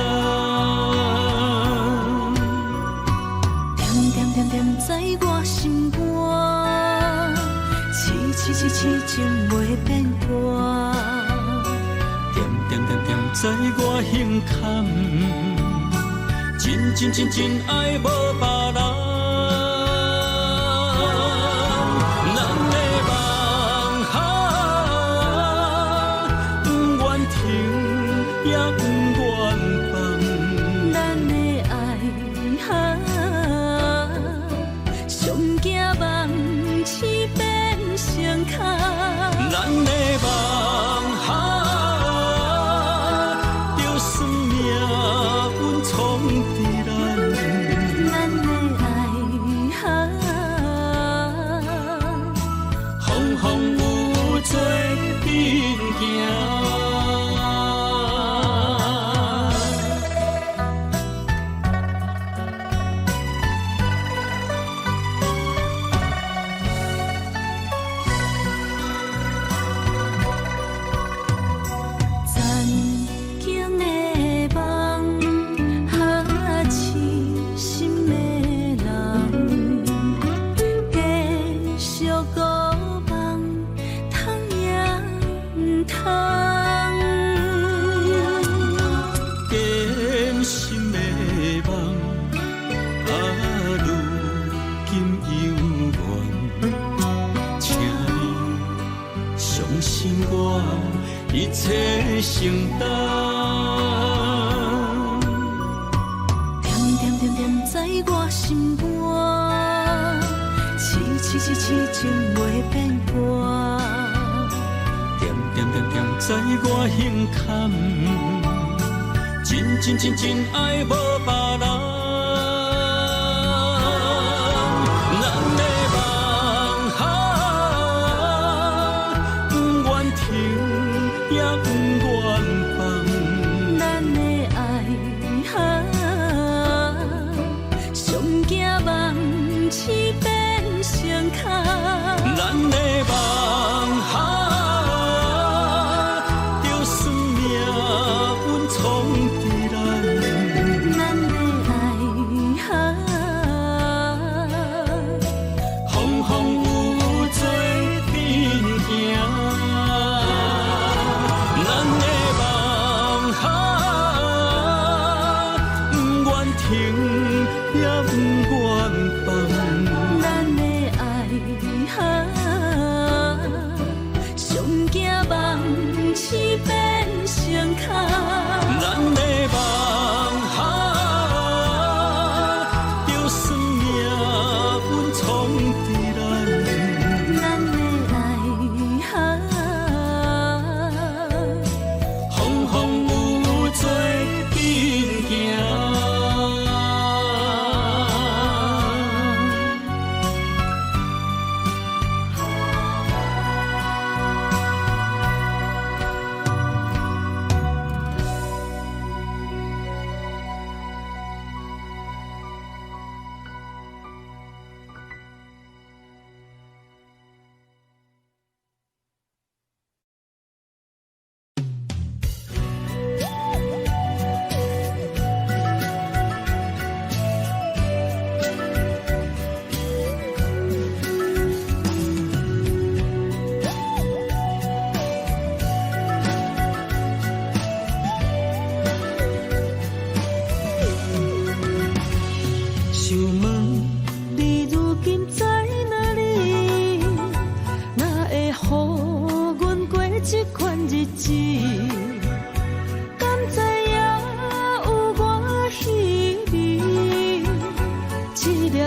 点点点点在我心肝，痴情袂变卦，点点点点在我胸坎，真爱无别人。一切承担，是痴情袂变卦。点点点点在我心坎，真真真真爱无别人。咱的梦哈，不愿停也不愿放。咱的爱哈，上惊梦痴变相牵。咱的梦哈。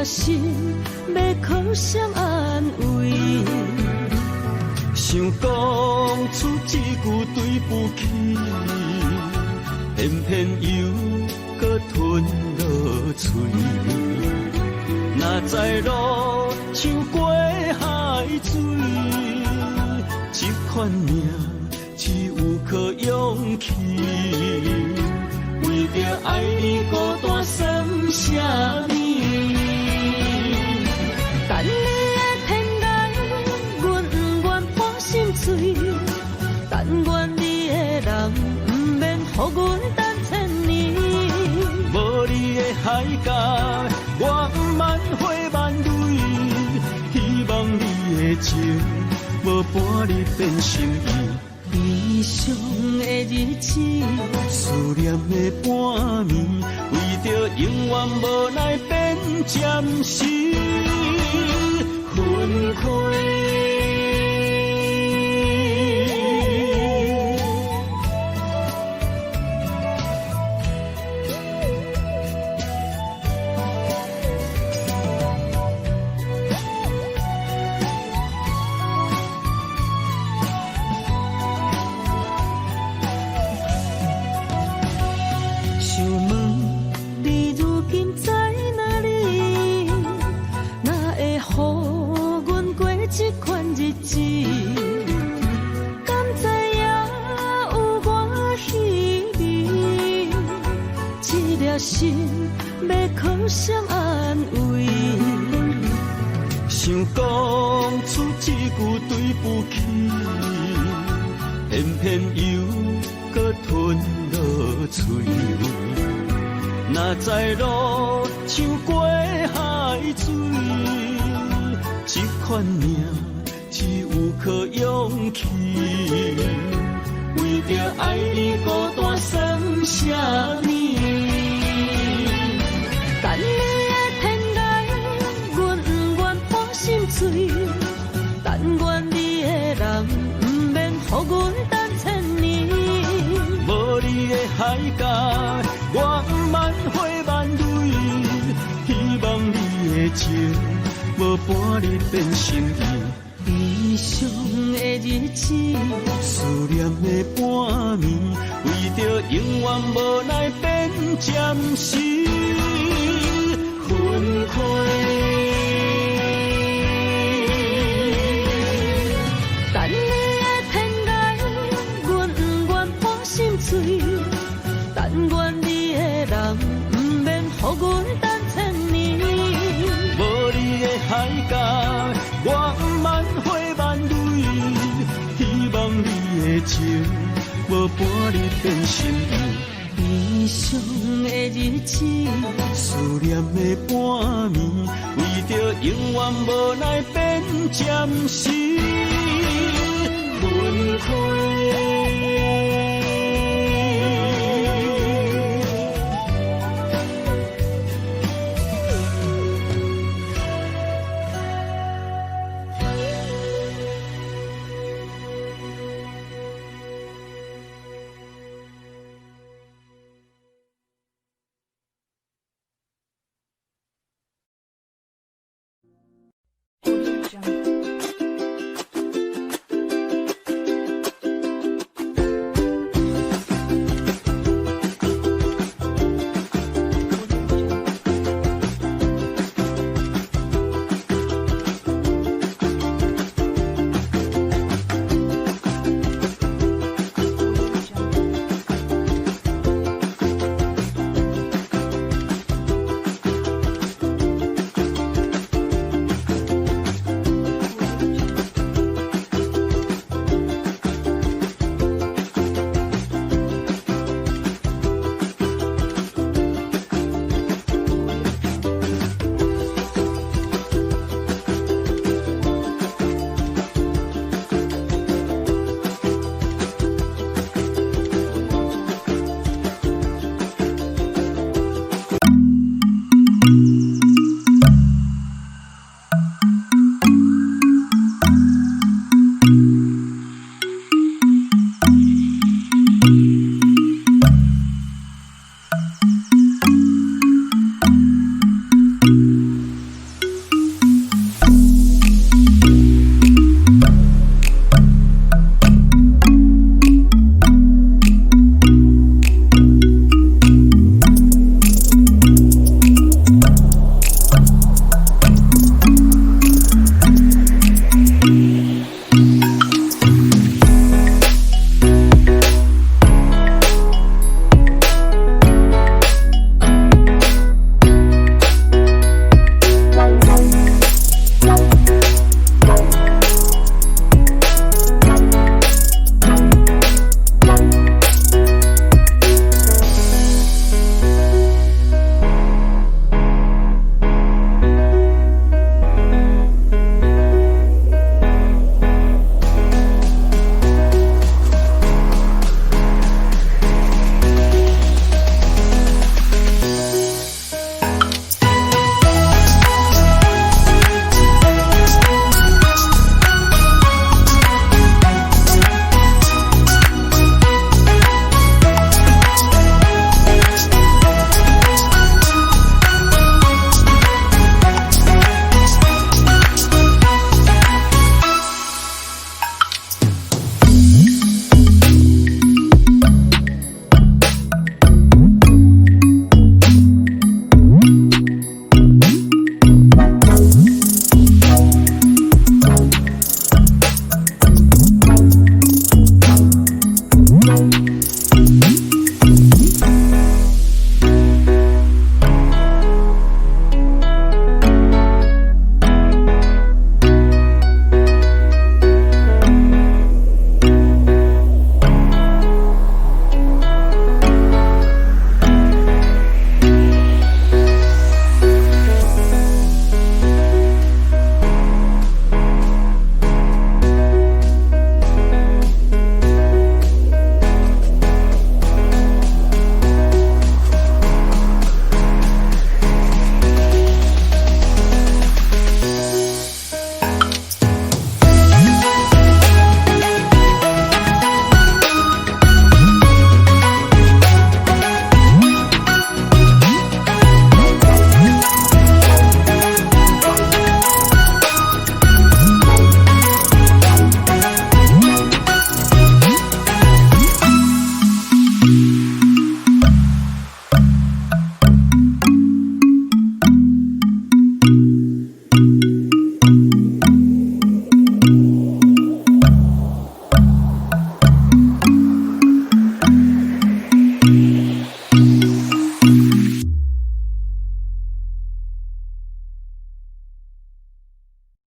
心要靠谁安慰？想讲出一句对不起，偏偏又搁吞落嘴。若知路像过海水，这款命只有靠勇气。为着爱你孤单算啥物？等你的天涯，阮不愿破心碎。但愿你的人不免予阮等千年。无你的海角，我万花万蕊。希望你的情，无伴你变心意。悲伤的日子，思念的半暝，为着永远无奈变暂时分开。心要靠谁安慰？想讲出一句对不起，偏偏又搁吞落嘴。若知路像过海水，这款命只有靠勇气。为着爱你孤单算啥物？等你的天涯，阮不愿破心碎。但愿你的人不免予阮等千年。无你的海角，我万花万蕊。希望你的情，无无半日变心意。悲伤的日子，思念的半暝，为着永远无奈变暂时分开。等你的天涯，阮不愿破心碎。但愿你的人，不免予阮等千年。无你的海角，我万回万泪。希望你的情，无半日变心意。悲伤的日子，思念的半暝，为着永远无奈变暂时分开。这样